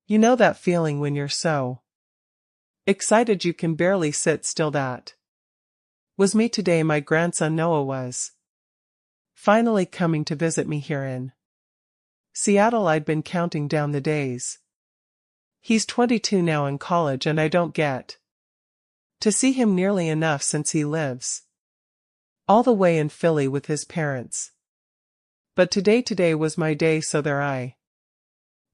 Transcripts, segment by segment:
You know that feeling when you're so excited you can barely sit still? That was me today. My grandson Noah was finally coming to visit me here in Seattle. I'd been counting down the days. He's 22 now in college, and I don't get to see him nearly enough since he lives all the way in Philly with his parents. But today was my day, so there I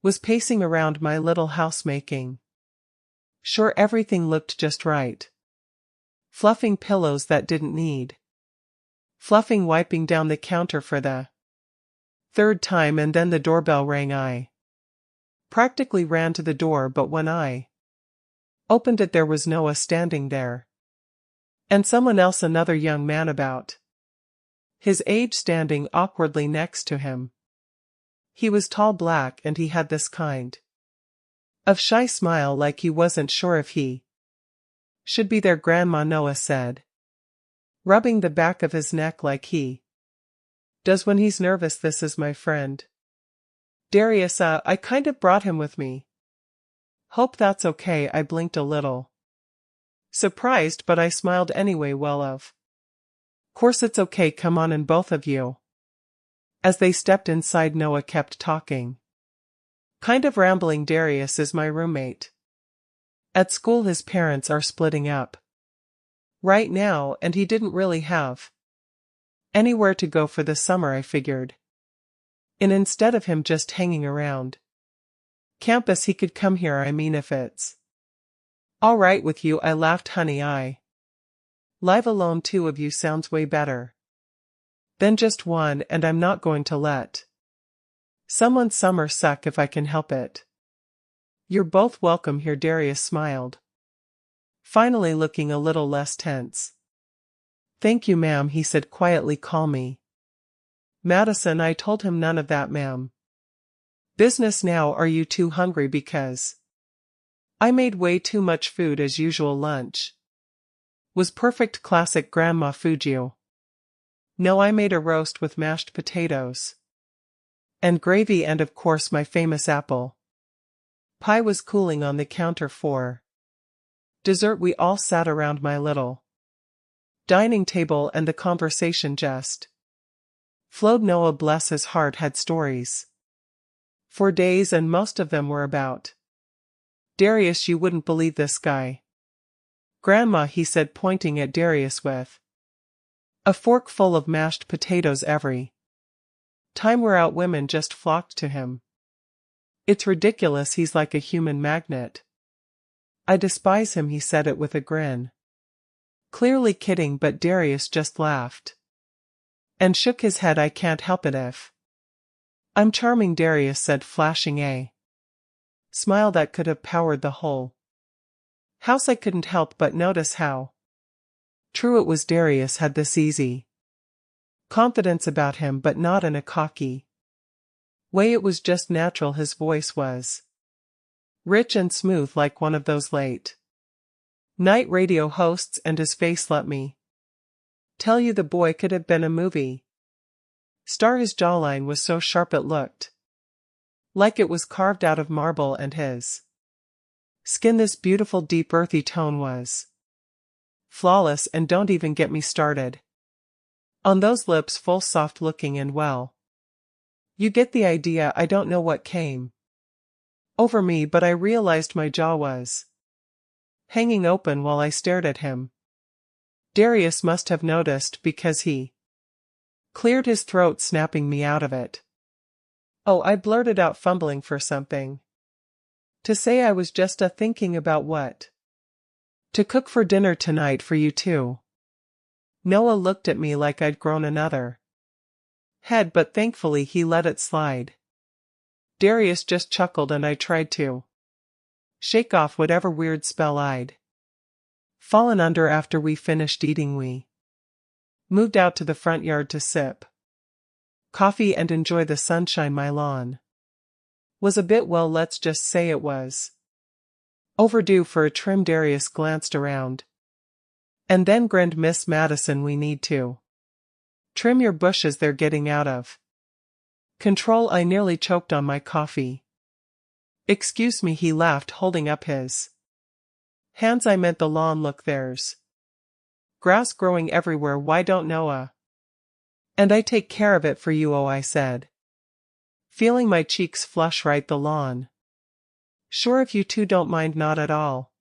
was pacing around my little house making sure everything looked just right. Fluffing pillows that didn't need fluffing, wiping down the counter for the third time, and then the doorbell rang. I practically ran to the door, but when I opened it there was Noah standing there. And someone else, another young man about his age, standing awkwardly next to him. He was tall, black, and he had this kind of shy smile, like he wasn't sure if he should be there. Grandma, Noah said, rubbing the back of his neck like he does when he's nervous. This is my friend Darius. I kind of brought him with me. Hope that's okay. I blinked a little surprised, but I smiled anyway. Well, of course it's okay. Come on in, both of you. As they stepped inside, Noah kept talking, kind of rambling. Darius is my roommate at school. His parents are splitting up right now, and he didn't really have anywhere to go for the summer. I figured instead of him just hanging around campus, he could come here. I mean, if it's all right with you. I laughed. Honey, I live alone. Two of you sounds way better than just one, and I'm not going to let someone's summer suck if I can help it. You're both welcome here. Darius smiled, finally looking a little less tense. Thank you, ma'am, he said quietly. Call me Madison. I told him none of that, ma'am. Business now. Are you too hungry? Because I made way too much food as usual. Lunch was perfect, classic grandma food. You know, I made a roast with mashed potatoes and gravy, and of course my famous apple pie was cooling on the counter for dessert. We all sat around my little dining table, and the conversation just flowed. Noah, bless his heart, had stories for days, and most of them were about Darius. You wouldn't believe this guy, Grandma, he said, pointing at Darius with a fork full of mashed potatoes every time we're out. Women just flocked to him. It's ridiculous. He's like a human magnet. I despise him. He said it with a grin, clearly kidding, but Darius just laughed and shook his head. I can't help it if I'm charming, Darius said, flashing a smile that could have powered the whole house. I couldn't help but notice how true it was. Darius had this easy confidence about him, but not in a cocky way. It was just natural. His voice was rich and smooth, like one of those late night radio hosts, and his face, let me tell you, the boy could have been a movie star. His jawline was so sharp it looked like it was carved out of marble, and his skin, this beautiful deep earthy tone, was flawless. And don't even get me started on those lips, full, soft looking, and well, you get the idea. I don't know what came over me, but I realized my jaw was hanging open while I stared at him. Darius must have noticed, because he cleared his throat, snapping me out of it. Oh, I blurted out, fumbling for something to say. I was just thinking about what to cook for dinner tonight for you two. Noah looked at me like I'd grown another head, but thankfully he let it slide. Darius just chuckled, and I tried to shake off whatever weird spell I'd fallen under. After we finished eating, we moved out to the front yard to sip coffee and enjoy the sunshine. My lawn was a bit, well, let's just say it was overdue for a trim. Darius glanced around and then grinned. Miss Madison, we need to trim your bushes. They're getting out of control. I nearly choked on my coffee. Excuse me, he laughed, holding up his hands. I meant the lawn. Look, there's grass growing everywhere. Why don't Noah and I take care of it for you? Oh, I said, feeling my cheeks flush. Right, the lawn. Sure, if you two don't mind. Not at all,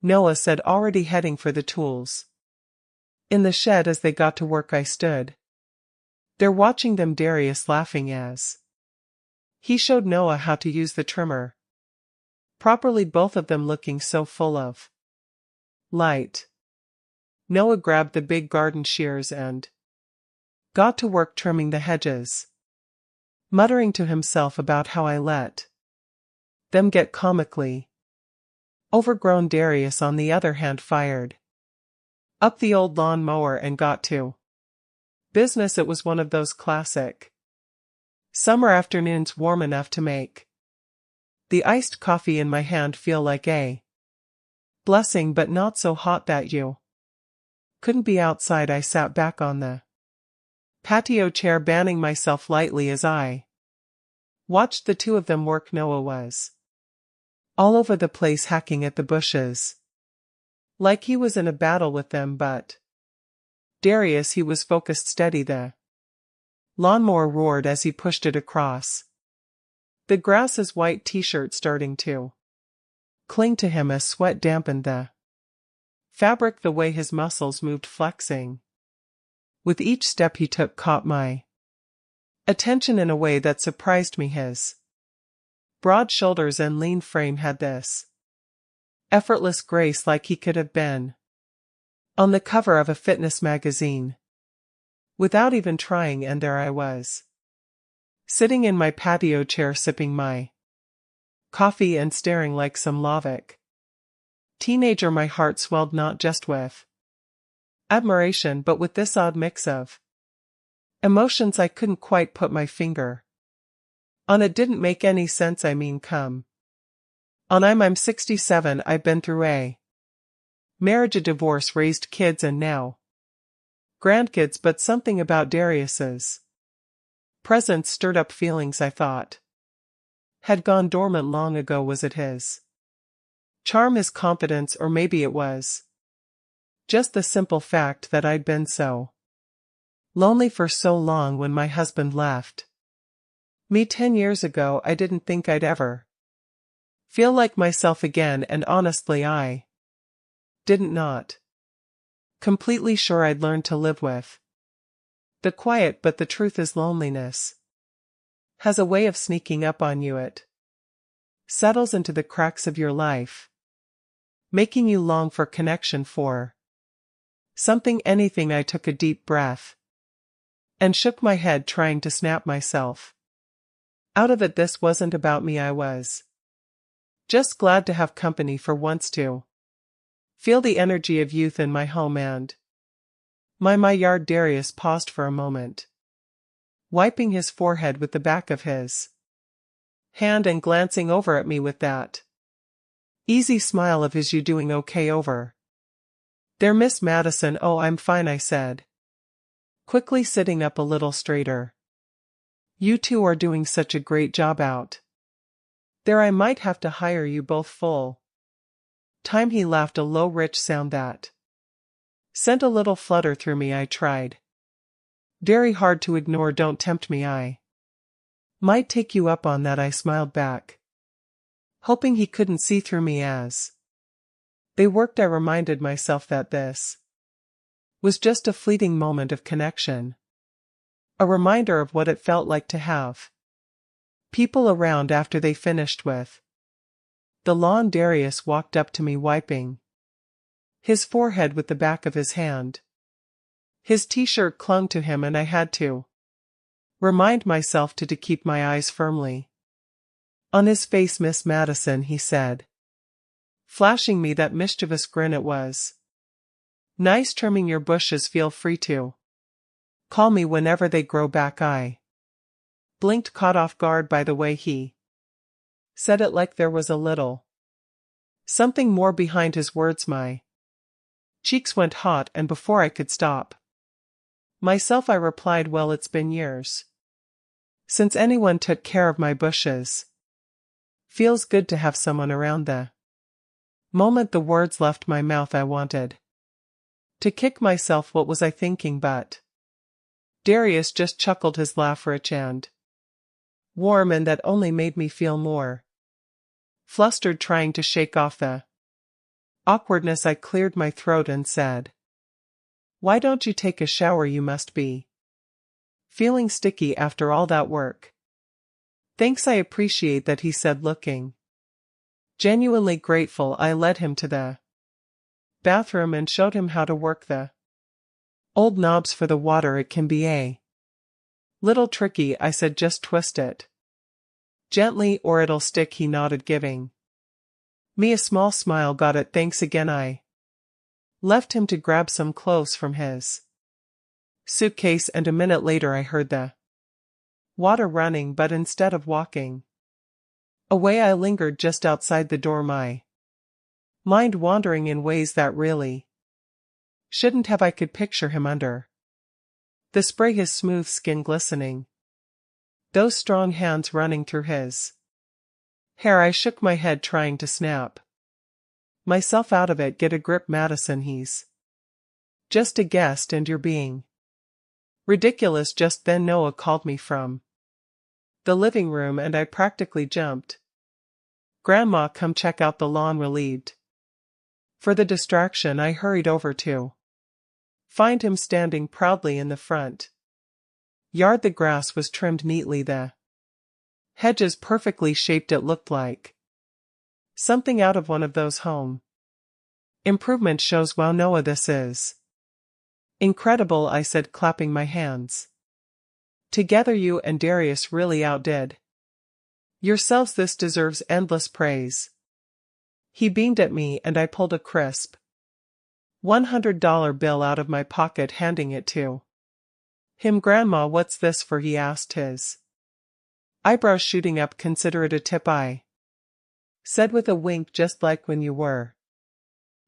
Noah said, already heading for the tools in the shed. As they got to work, I stood there watching them, Darius laughing as he showed Noah how to use the trimmer properly, both of them looking so full of light. Noah grabbed the big garden shears and got to work trimming the hedges, muttering to himself about how I let them get comically overgrown. Darius, on the other hand, fired up the old lawn mower and got to business. It was one of those classic summer afternoons, warm enough to make the iced coffee in my hand feel like a blessing, but not so hot that you couldn't be outside. I sat back on the patio chair, banning myself lightly as I watched the two of them work. Noah was all over the place, hacking at the bushes like he was in a battle with them, but Darius, he was focused, steady. The lawnmower roared as he pushed it across the grass, his white t-shirt starting to cling to him as sweat dampened the fabric. The way his muscles moved, flexing with each step he took, caught my attention in a way that surprised me. His broad shoulders and lean frame had this effortless grace, like he could have been on the cover of a fitness magazine without even trying. And there I was, sitting in my patio chair, sipping my coffee and staring like some Slavic teenager. My heart swelled, not just with admiration, but with this odd mix of emotions I couldn't quite put my finger on. It didn't make any sense. I mean, come on, I'm 67, I've been through a marriage, a divorce, raised kids, and now grandkids, but something about Darius's presence stirred up feelings I thought had gone dormant long ago. Was it his charm, his confidence, or maybe it was just the simple fact that I'd been so lonely for so long? When my husband left me 10 years ago, I didn't think I'd ever feel like myself again, and honestly, I didn't not completely sure I'd learned to live with the quiet. But the truth is, loneliness has a way of sneaking up on you. It settles into the cracks of your life, making you long for connection, for something, anything. I took a deep breath and shook my head, trying to snap myself out of it. This wasn't about me. I was just glad to have company for once, to feel the energy of youth in my home and my yard. Darius paused for a moment, wiping his forehead with the back of his hand and glancing over at me with that easy smile of his. You doing okay over there, Miss Madison? Oh, I'm fine, I said, quickly sitting up a little straighter. You two are doing such a great job out there. I might have to hire you both full time. He laughed, a low, rich sound that sent a little flutter through me. I tried very hard to ignore. Don't tempt me, I might take you up on that, I smiled back, hoping he couldn't see through me. As they worked, I reminded myself that this was just a fleeting moment of connection, a reminder of what it felt like to have people around after they finished with the lawn. Darius walked up to me, wiping his forehead with the back of his hand. His t-shirt clung to him, and I had to remind myself to keep my eyes firmly on his face. Miss Madison, he said, flashing me that mischievous grin. It was nice trimming your bushes. Feel free to call me whenever they grow back. I blinked, caught off guard by the way he said it, like there was a little something more behind his words. My cheeks went hot, and before I could stop myself, I replied, well, it's been years since anyone took care of my bushes. Feels good to have someone around. The moment the words left my mouth, I wanted to kick myself. What was I thinking? But Darius just chuckled, his laugh rich and warm, and that only made me feel more flustered. Trying to shake off the awkwardness, I cleared my throat and said, "Why don't you take a shower? You must be feeling sticky after all that work." "Thanks, I appreciate that," he said, looking genuinely grateful. I led him to the bathroom and showed him how to work the old knobs for the water. "It can be a little tricky," I said. "Just twist it gently or it'll stick." He nodded, giving me a small smile. "Got it, thanks again." I left him to grab some clothes from his suitcase, and a minute later I heard the water running, but instead of walking away, I lingered just outside the door, my mind wandering in ways that really shouldn't have. I could picture him under the spray, his smooth skin glistening, those strong hands running through his hair. I shook my head, trying to snap myself out of it. "Get a grip, Madison. He's just a guest and you're being ridiculous." Just then Noah called me from the living room and I practically jumped. "Grandma, come check out the lawn." Relieved for the distraction, I hurried over to find him standing proudly in the front yard. The grass was trimmed neatly, the hedges perfectly shaped. It looked like something out of one of those home improvement shows. "Wow, Noah, this is incredible," I said, clapping my hands together. "You and Darius really outdid yourselves. This deserves endless praise." He beamed at me and I pulled a crisp $100 bill out of my pocket, handing it to him. "Grandma, what's this for?" he asked, his eyebrows shooting up. "Consider it a tip," I said with a wink. "Just like when you were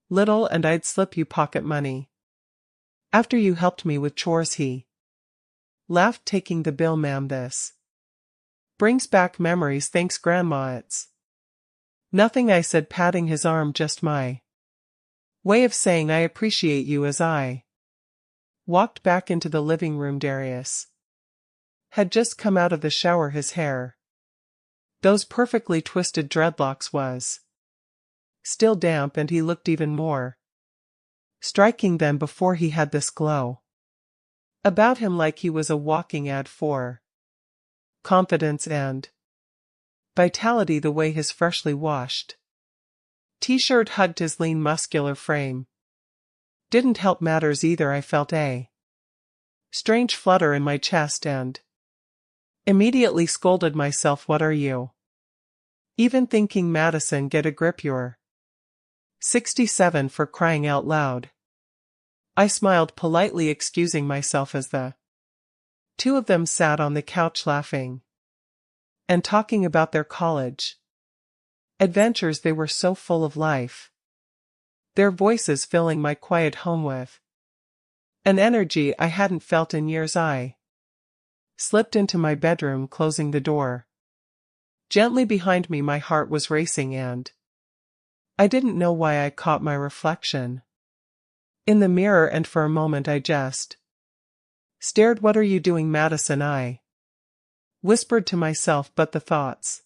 little and I'd slip you pocket money after you helped me with chores." He laughed, taking the bill. "Ma'am, this brings back memories." "Thanks, Grandma, it's nothing," I said, patting his arm. "Just my way of saying I appreciate you." As I walked back into the living room, Darius had just come out of the shower. His hair, those perfectly twisted dreadlocks, was still damp, and he looked even more striking than before. He had this glow about him, like he was a walking ad for confidence and vitality. The way his freshly washed t-shirt hugged his lean, muscular frame didn't help matters either. I felt a strange flutter in my chest and immediately scolded myself. "What are you even thinking, Madison? Get a grip, you're 67, for crying out loud." I smiled politely, excusing myself as the two of them sat on the couch laughing and talking about their college adventures. They were so full of life, their voices filling my quiet home with an energy I hadn't felt in years. I slipped into my bedroom, closing the door gently behind me. My heart was racing and I didn't know why. I caught my reflection in the mirror and for a moment I just stared. "What are you doing, Madison?" I whispered to myself, but the thoughts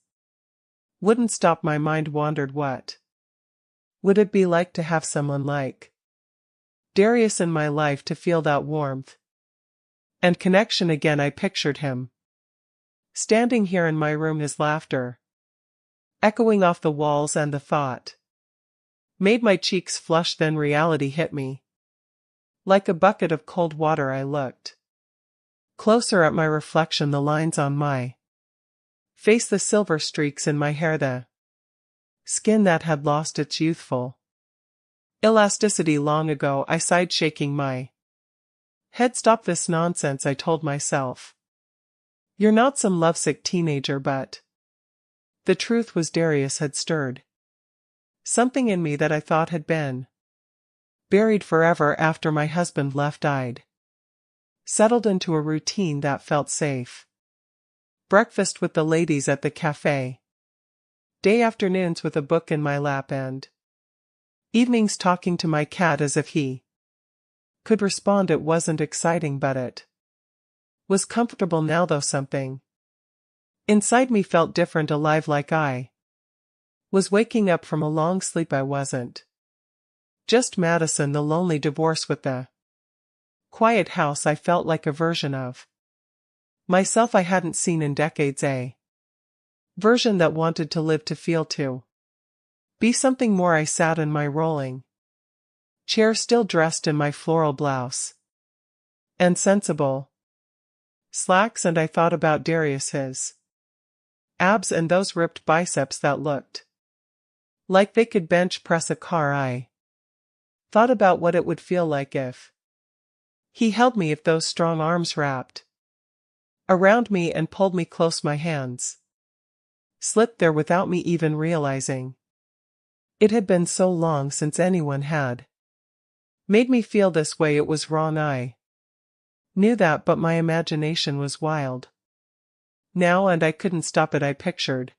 wouldn't stop. My mind wandered. What would it be like to have someone like Darius in my life, to feel that warmth and connection again? I pictured him standing here in my room, his laughter echoing off the walls, and the thought made my cheeks flush. Then reality hit me like a bucket of cold water. I looked closer at my reflection, the lines on my face, the silver streaks in my hair, the skin that had lost its youthful elasticity long ago. I sighed, shaking my head. "Stop this nonsense," I told myself. "You're not some lovesick teenager." But the truth was, Darius had stirred something in me that I thought had been buried forever. After my husband left, I'd settled into a routine that felt safe. Breakfast with the ladies at the cafe, Day afternoons with a book in my lap and evenings talking to my cat as if he could respond. It wasn't exciting, but it was comfortable now, though something inside me felt different, alive, like I was waking up from a long sleep. I wasn't just Madison, the lonely divorce with the quiet house. I felt like a version of myself I hadn't seen in decades, a version that wanted to live, to feel, to be something more. I sat in my rolling chair, still dressed in my floral blouse and sensible slacks, and I thought about Darius, his abs and those ripped biceps that looked like they could bench press a car. I thought about what it would feel like if he held me, if those strong arms wrapped around me and pulled me close. My hands slipped there without me even realizing. It had been so long since anyone had made me feel this way. It was wrong, I knew that, but my imagination was wild now, and I couldn't stop it. I pictured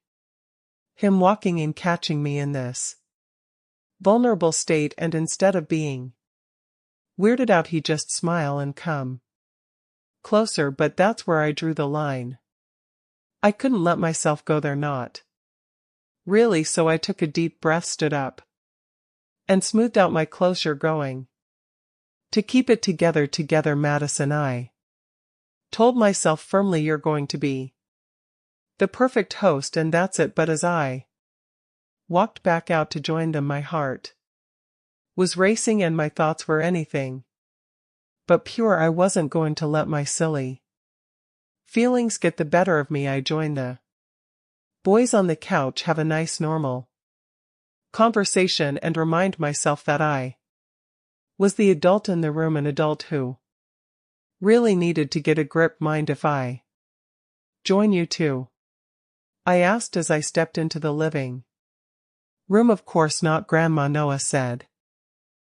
him walking in, catching me in this vulnerable state, and instead of being weirded out, he'd just smile and come closer. But that's where I drew the line. I couldn't let myself go there, not really, so I took a deep breath, stood up, and smoothed out my clothes. You're going to keep it together, Madison, I told myself firmly. You're going to be the perfect host, and that's it. But as I walked back out to join them, my heart was racing and my thoughts were anything but pure. I wasn't going to let my silly feelings get the better of me. I joined the boys on the couch, have a nice normal conversation, and remind myself that I was the adult in the room, an adult who really needed to get a grip. Mind if I join you too? I asked as I stepped into the living room. Of course not, Grandma, Noah said,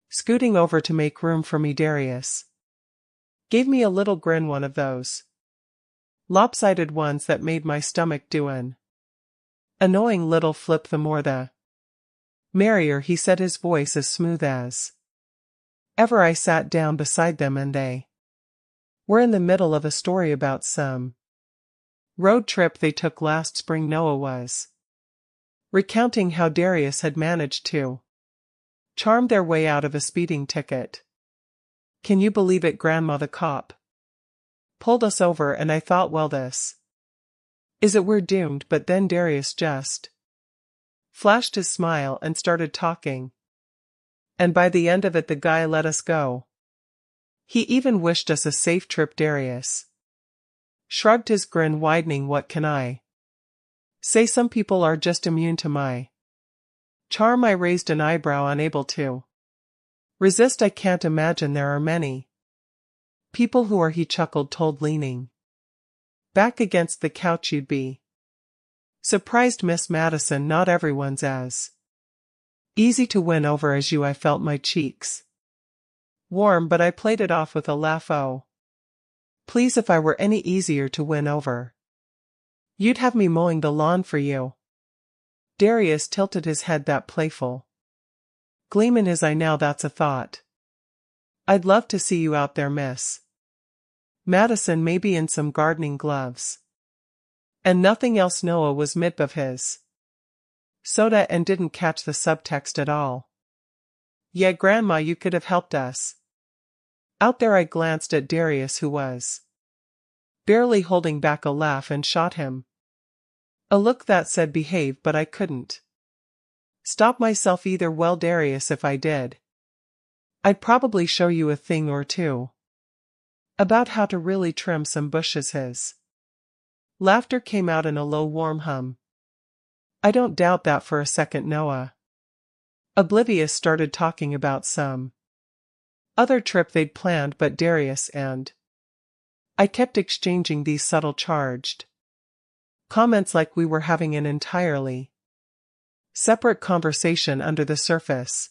scooting over to make room for me. Darius gave me a little grin, one of those lopsided ones that made my stomach do an annoying little flip. The more the merrier, he said, his voice as smooth as ever. I sat down beside them, and they were in the middle of a story about some road trip they took last spring. Noah was recounting how Darius had managed to charm their way out of a speeding ticket. Can you believe it, Grandma? The cop pulled us over, and I thought, well, this is it, we're doomed. But then Darius just flashed his smile and started talking, and by the end of it the guy let us go. He even wished us a safe trip. Darius shrugged, his grin widening. What can I say? Some people are just immune to my charm. I raised an eyebrow, unable to resist. I can't imagine there are many people who are. He chuckled, told, leaning back against the couch. You'd be surprised, Miss Madison, not everyone's as easy to win over as you. I felt my cheeks warm, but I played it off with a laugh. Oh, please, if I were any easier to win over, you'd have me mowing the lawn for you. Darius tilted his head, that playful gleam in his eye. Now that's a thought. I'd love to see you out there, Miss Madison, maybe in some gardening gloves and nothing else. Noah was mid of his soda and didn't catch the subtext at all. Yeah, Grandma, you could have helped us out there. I glanced at Darius, who was barely holding back a laugh, and shot him a look that said behave, but I couldn't stop myself either. Well, Darius, if I did, I'd probably show you a thing or two about how to really trim some bushes. His laughter came out in a low, warm hum. I don't doubt that for a second. Noah, oblivious, started talking about some other trip they'd planned, but Darius and I kept exchanging these subtle, charged comments like we were having an entirely separate conversation under the surface.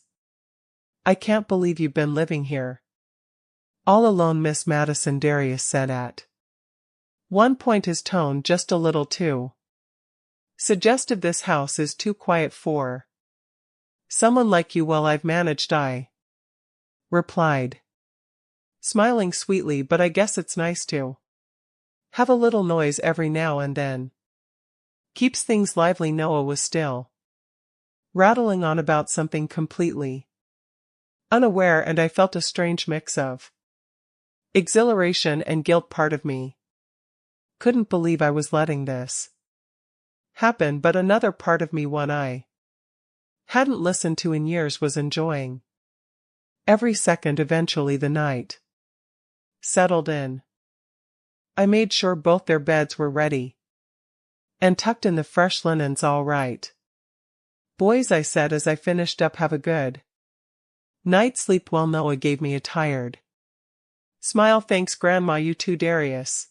I can't believe you've been living here all alone, Miss Madison, Darius said at one point, his tone just a little too Suggestive this house is too quiet for someone like you. Well, I've managed, I replied, smiling sweetly, but I guess it's nice to have a little noise every now and then. Keeps things lively. Noah was still rattling on about something completely unaware, and I felt a strange mix of exhilaration and guilt. Part of me couldn't believe I was letting this happen, but another part of me, one I hadn't listened to in years, was enjoying every second. Eventually the night settled in. I made sure both their beds were ready and tucked in the fresh linens. All right, boys, I said as I finished up, have a good night. Sleep well. Noah gave me a tired smile. Thanks, Grandma. You too. Darius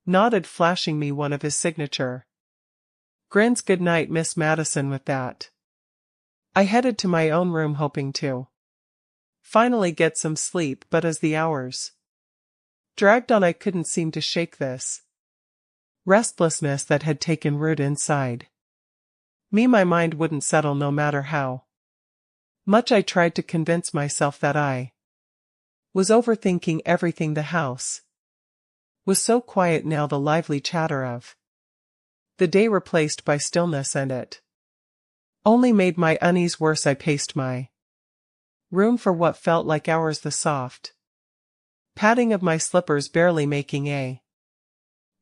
nodded, flashing me one of his signature grins. Good night, Miss Madison. With that, I headed to my own room, hoping to finally get some sleep, but as the hours dragged on, I couldn't seem to shake this restlessness that had taken root inside me. My mind wouldn't settle no matter how much I tried to convince myself that I was overthinking everything. The house was so quiet now, the lively chatter of the day replaced by stillness, and it only made my unease worse. I paced my room for what felt like hours, the soft padding of my slippers barely making a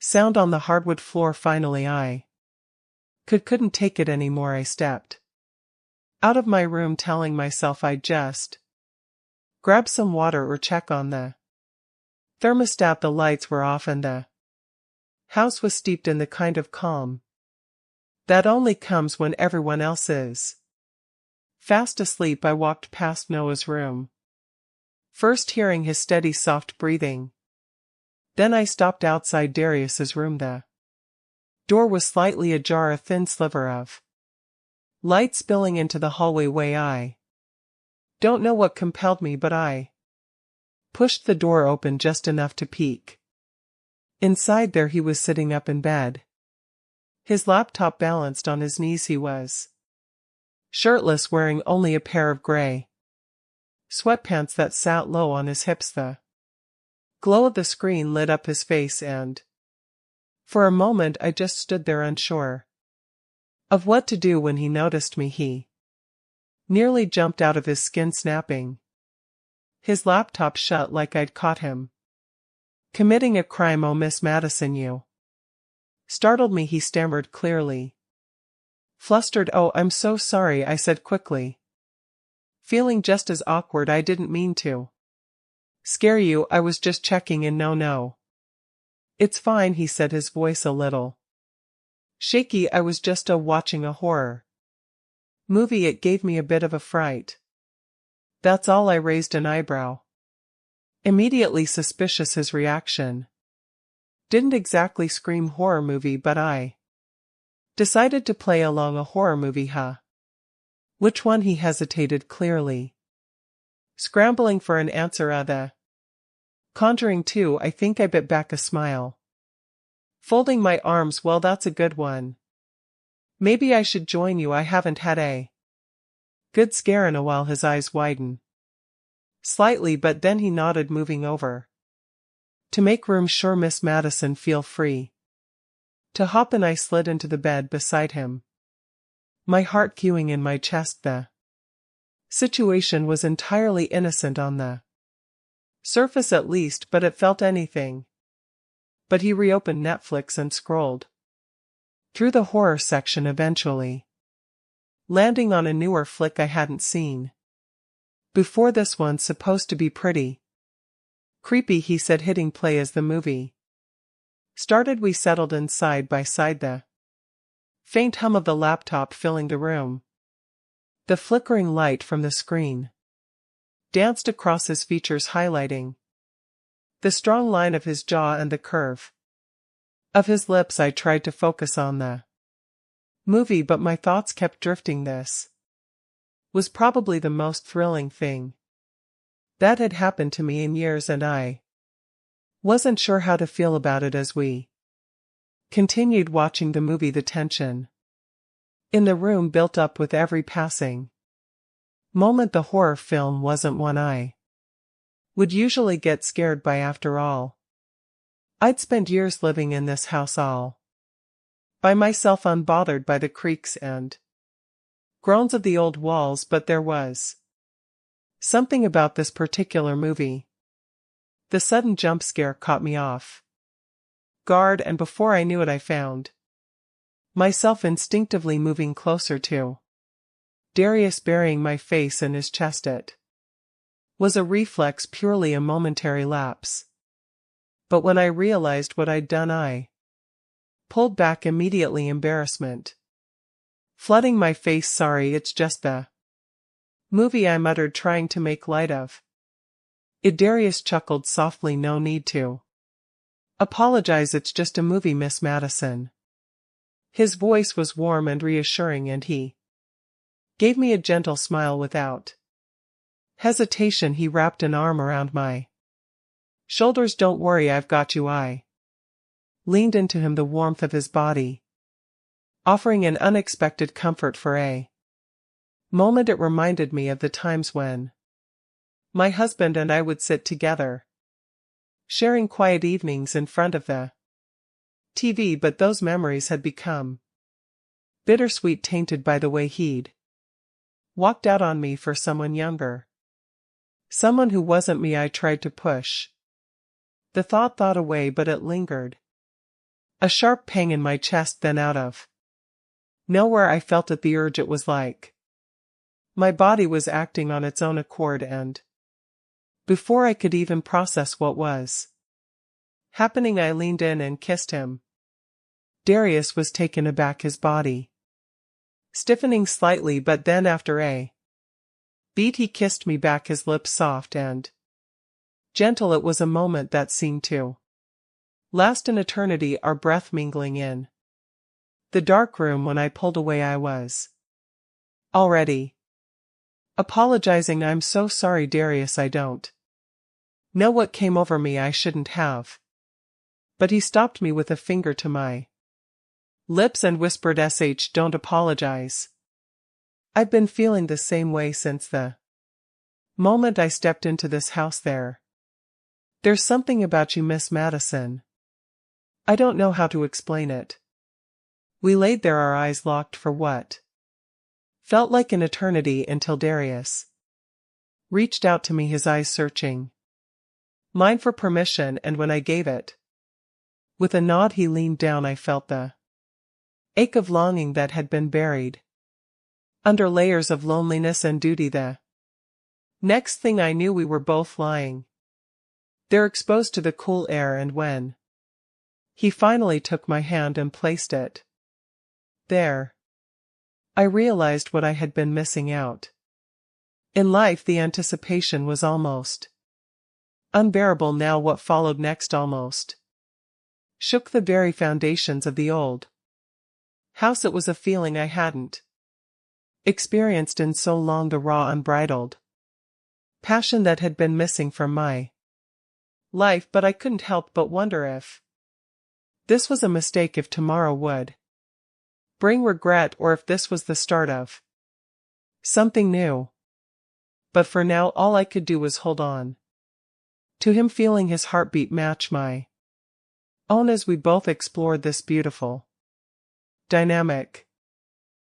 sound on the hardwood floor. Finally I couldn't take it anymore. I stepped out of my room, telling myself I'd just grab some water or check on the thermostat. The lights were off and the house was steeped in the kind of calm that only comes when everyone else is fast asleep. I walked past Noah's room, first hearing his steady, soft breathing. Then I stopped outside Darius's room. The door was slightly ajar, a thin sliver of light spilling into the hallway way. I don't know what compelled me, but I pushed the door open just enough to peek inside. There he was, sitting up in bed, his laptop balanced on his knees. He was shirtless, wearing only a pair of gray sweatpants that sat low on his hips. The glow of the screen lit up his face, and for a moment I just stood there, unsure of what to do. When he noticed me, he nearly jumped out of his skin, snapping his laptop shut like I'd caught him committing a crime. Oh, Miss Madison, you startled me, he stammered, clearly flustered. Oh, I'm so sorry, I said quickly, feeling just as awkward. I didn't mean to scare you, I was just checking in. No. It's fine, he said, his voice a little shaky. I was just watching a horror movie. It gave me a bit of a fright. That's all. I raised an eyebrow, immediately suspicious. His reaction didn't exactly scream horror movie, but I decided to play along. A horror movie, huh? Which one? He hesitated, clearly scrambling for an answer. The Conjuring 2, I think. I bit back a smile, folding my arms. Well, that's a good one. Maybe I should join you. I haven't had a good scare in a while. His eyes widened slightly, but then he nodded, moving over to make room. Sure, Miss Madison, feel free to hop in. I slid into the bed beside him, my heart cueing in my chest. The situation was entirely innocent on the surface, at least, but it felt anything but. He reopened Netflix and scrolled through the horror section, eventually landing on a newer flick I hadn't seen before. This one's supposed to be pretty creepy, he said, hitting play as the movie started. We settled in side by side, the faint hum of the laptop filling the room. The flickering light from the screen danced across his features, highlighting the strong line of his jaw and the curve of his lips. I tried to focus on the movie, but my thoughts kept drifting. This was probably the most thrilling thing that had happened to me in years, and I wasn't sure how to feel about it. As we Continued watching the movie. The tension in the room built up with every passing moment. The horror film wasn't one I would usually get scared by. After all, I'd spent years living in this house all by myself, unbothered by the creaks and groans of the old walls, but there was something about this particular movie. The sudden jump scare caught me off guard, and before I knew it I found myself instinctively moving closer to Darius, burying my face in his chest. It was a reflex, purely a momentary lapse. But when I realized what I'd done, I pulled back immediately, embarrassment flooding my face. Sorry, it's just the movie, I muttered, trying to make light of it. Darius chuckled softly. No need to apologize, it's just a movie, Miss Madison. His voice was warm and reassuring, and he gave me a gentle smile. Without hesitation, he wrapped an arm around my shoulders. Don't worry, I've got you. I leaned into him, the warmth of his body offering an unexpected comfort. For a moment it reminded me of the times when my husband and I would sit together, sharing quiet evenings in front of the TV, but those memories had become bittersweet, tainted by the way he'd walked out on me for someone younger, someone who wasn't me. I tried to push the thought away, but it lingered, a sharp pang in my chest. Then out of nowhere I felt it, the urge. It was like my body was acting on its own accord, and before I could even process what was happening, I leaned in and kissed him. Darius was taken aback, his body stiffening slightly, but then after a beat he kissed me back, his lips soft and gentle. It was a moment that seemed to last an eternity, our breath mingling in the dark room. When I pulled away, I was already apologizing. I'm so sorry, Darius, I don't know what came over me. I shouldn't have. But he stopped me with a finger to my lips and whispered, don't apologize. I've been feeling the same way since the moment I stepped into this house. There's something about you, Miss Madison. I don't know how to explain it. We laid there, our eyes locked for what felt like an eternity, until Darius reached out to me, his eyes searching mine for permission, and when I gave it with a nod, he leaned down. I felt the ache of longing that had been buried under layers of loneliness and duty. The next thing I knew, we were both lying there, exposed to the cool air, and when he finally took my hand and placed it there, I realized what I had been missing out in life. The anticipation was almost unbearable now. What followed next almost shook the very foundations of the old house. It was a feeling I hadn't experienced in so long, the raw, unbridled passion that had been missing from my life. But I couldn't help but wonder if this was a mistake, if tomorrow would bring regret, or if this was the start of something new. But for now, all I could do was hold on to him, feeling his heartbeat match my own as we both explored this beautiful dynamic.